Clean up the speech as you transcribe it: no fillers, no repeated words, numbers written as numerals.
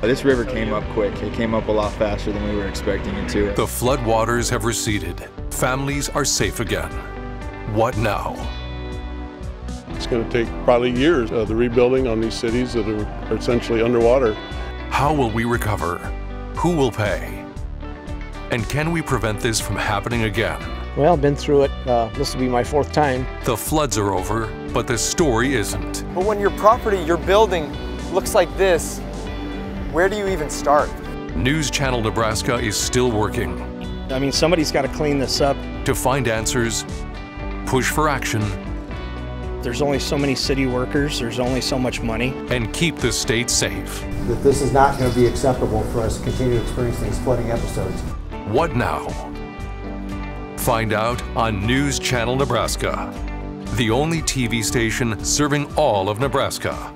This river came up quick. It came up a lot faster than we were expecting it to. The floodwaters have receded. Families are safe again. What now? It's going to take probably years of the rebuilding on these cities that are essentially underwater. How will we recover? Who will pay? And can we prevent this from happening again? Well, been through it. This will be my 4th time. The floods are over, but the story isn't. But when your property, your building, looks like this, where do you even start? News Channel Nebraska is still working. I mean, somebody's got to clean this up. To find answers, push for action, There's only so many city workers. There's only so much money. and keep the state safe. That this is not going to be acceptable for us to continue to experience these flooding episodes. What now? Find out on News Channel Nebraska, the only TV station serving all of Nebraska.